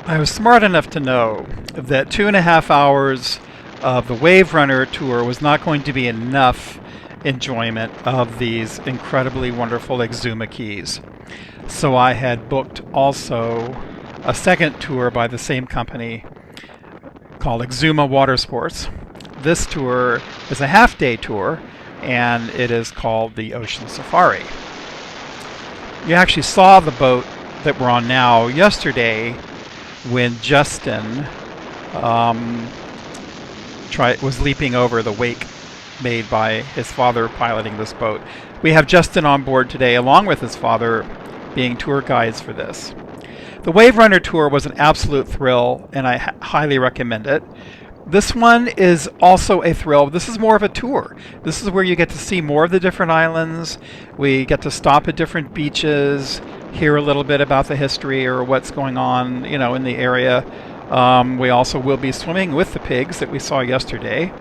I was smart enough to know that 2.5 hours of the WaveRunner tour was not going to be enough enjoyment of these incredibly wonderful Exuma Cays. So I had booked also a second tour by the same company called Exuma Water Sports. This tour is a half-day tour, and it is called the Ocean Safari. You actually saw the boat that we're on now yesterday when Justin was leaping over the wake made by his father piloting this boat. We have Justin on board today along with his father being tour guides for this. The WaveRunner tour was an absolute thrill, and I highly recommend it. This one is also a thrill. This is more of a tour. This is where you get to see more of the different islands. We get to stop at different beaches, hear a little bit about the history or what's going on, in the area. We also will be swimming with the pigs that we saw yesterday.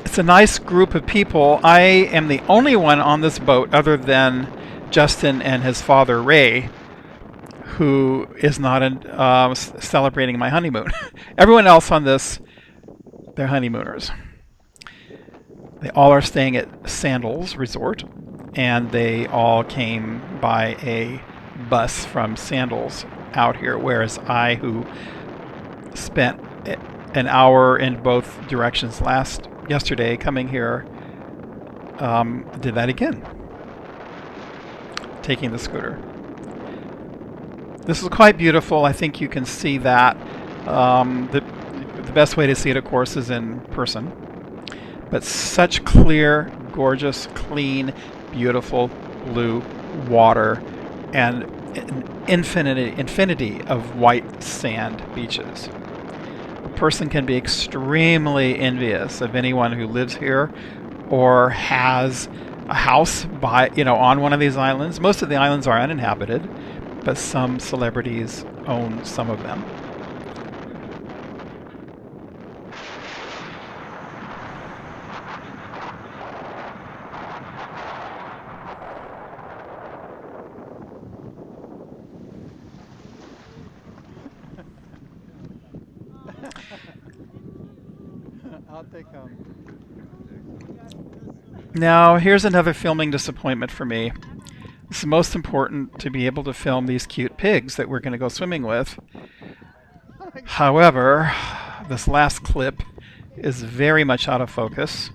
It's a nice group of people. I am the only one on this boat other than Justin and his father Ray, who is not celebrating my honeymoon. Everyone else on this, they're honeymooners. They all are staying at Sandals Resort, and they all came by a bus from Sandals out here, whereas I, who spent an hour in both directions yesterday coming here, did that again, taking the scooter. This is quite beautiful. I think you can see that. The best way to see it, of course, is in person. But such clear, gorgeous, clean, beautiful blue water and an infinity of white sand beaches. A person can be extremely envious of anyone who lives here or has a house on one of these islands. Most of the islands are uninhabited, but some celebrities own some of them. I'll take Now, here's another filming disappointment for me. It's most important to be able to film these cute pigs that we're going to go swimming with. However, this last clip is very much out of focus,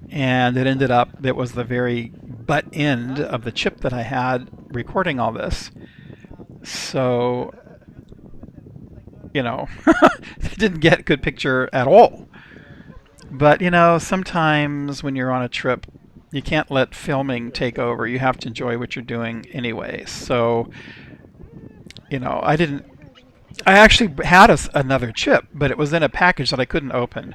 and it was the very butt end of the chip that I had recording all this. So, didn't get a good picture at all. But, sometimes when you're on a trip, you can't let filming take over. You have to enjoy what you're doing anyway. So, I actually had another chip, but it was in a package that I couldn't open.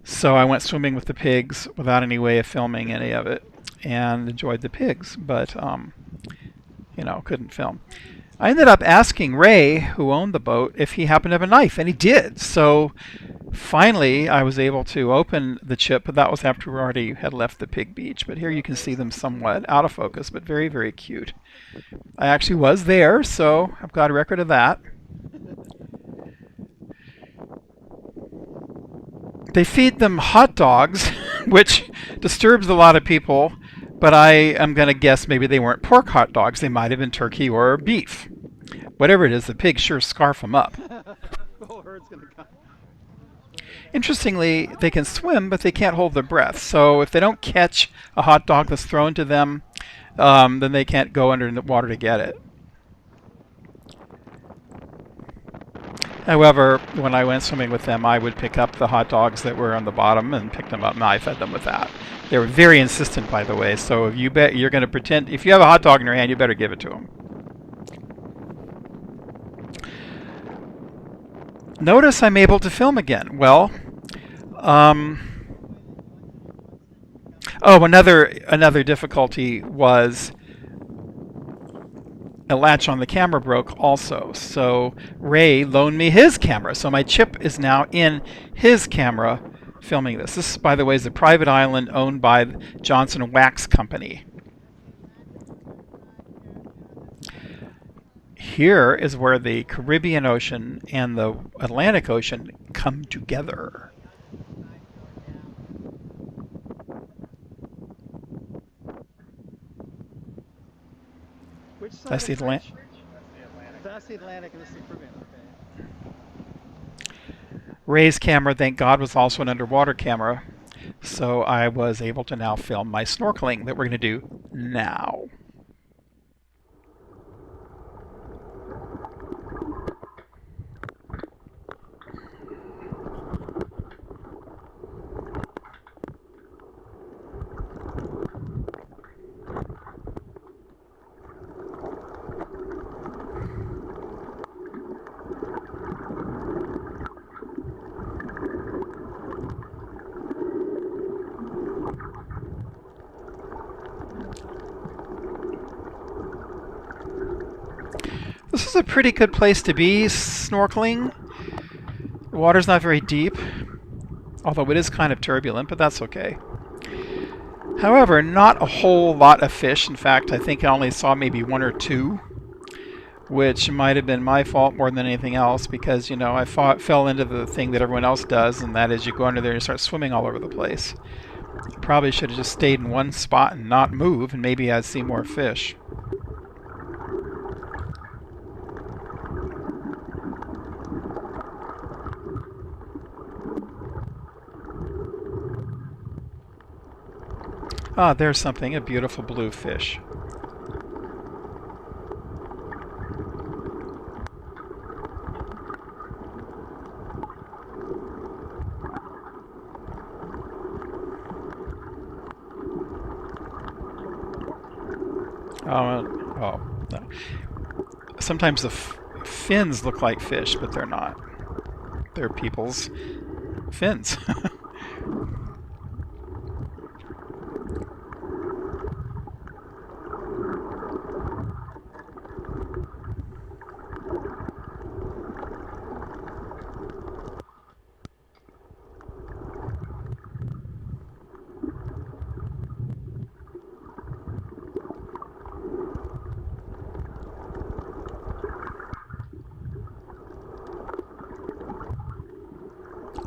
So I went swimming with the pigs without any way of filming any of it and enjoyed the pigs, but, couldn't film. I ended up asking Ray, who owned the boat, if he happened to have a knife, and he did. So finally, I was able to open the chip, but that was after we already had left the pig beach. But here you can see them somewhat out of focus, but very, very cute. I actually was there, so I've got a record of that. They feed them hot dogs, which disturbs a lot of people, but I am going to guess maybe they weren't pork hot dogs. They might have been turkey or beef. Whatever it is, the pigs sure scarf them up. The whole herd's going to come. Interestingly, they can swim, but they can't hold their breath. So if they don't catch a hot dog that's thrown to them, then they can't go under the water to get it. However, when I went swimming with them, I would pick up the hot dogs that were on the bottom and pick them up, and I fed them with that. They were very insistent, by the way, so if you're going to pretend, if you have a hot dog in your hand, you better give it to them. Notice I'm able to film again. Well, another difficulty was a latch on the camera broke also. So Ray loaned me his camera. So my chip is now in his camera filming this. This, by the way, is a private island owned by Johnson Wax Company. here is where the Caribbean Ocean and the Atlantic Ocean come together. Which side That's of the Atlantic. French? That's the Atlantic and this is the Caribbean. Okay. Ray's camera, thank God, was also an underwater camera, so I was able to now film my snorkeling that we're going to do now. This is a pretty good place to be snorkeling. The water's not very deep, although it is kind of turbulent, but that's okay. However, not a whole lot of fish. In fact, I think I only saw maybe one or two, which might have been my fault more than anything else because, you know, I fell into the thing that everyone else does, and that is you go under there and start swimming all over the place. Probably should have just stayed in one spot and not move, and maybe I'd see more fish. Ah, there's something, a beautiful blue fish. Oh, no. Sometimes the fins look like fish, but they're not. They're people's fins.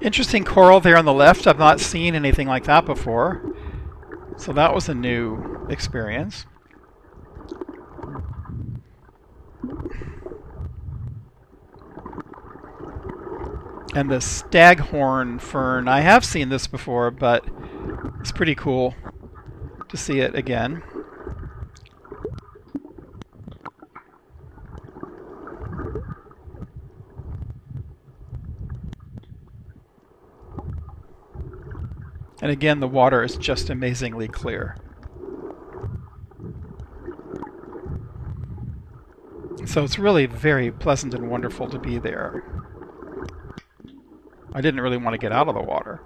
Interesting coral there on the left. I've not seen anything like that before. So that was a new experience. And the staghorn fern, I have seen this before, but it's pretty cool to see it again. And again, the water is just amazingly clear. So it's really very pleasant and wonderful to be there. I didn't really want to get out of the water.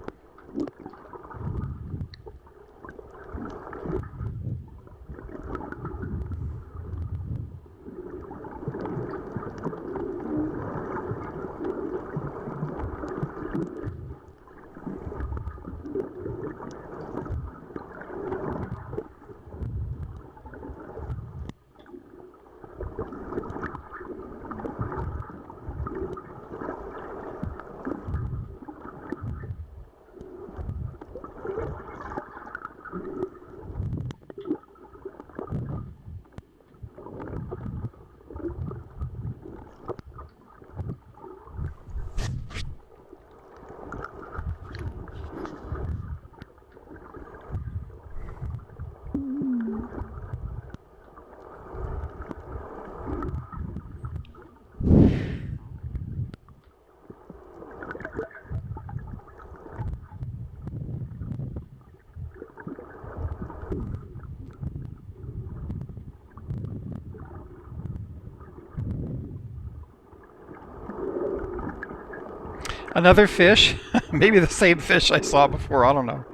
Another fish, maybe the same fish I saw before, I don't know.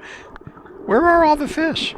Where are all the fish?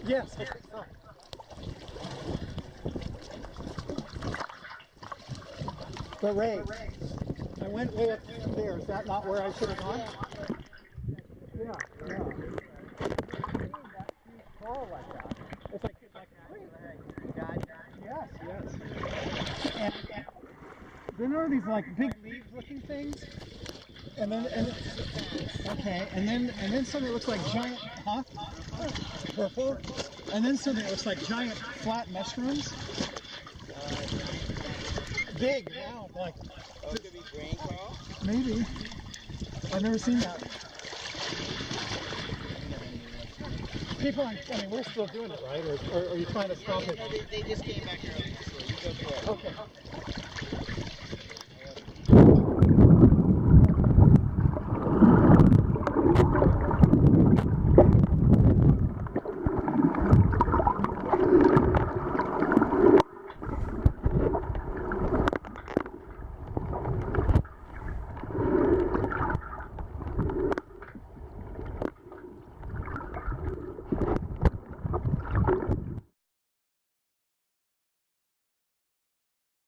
Yes. Oh. But Ray, I went way up there. Is that not where I should have gone? Yeah. Fall like that. It's like yes. And then there are these like big leaves-looking things, and then something that looks like giant, purple, and then something that looks like giant flat mushrooms, big, round, like. Oh, it could be brain coral? Maybe. I've never seen that. People, I mean, we're still doing it, right? Or are you trying to stop it? No, they just came back early, so you go for it. Okay.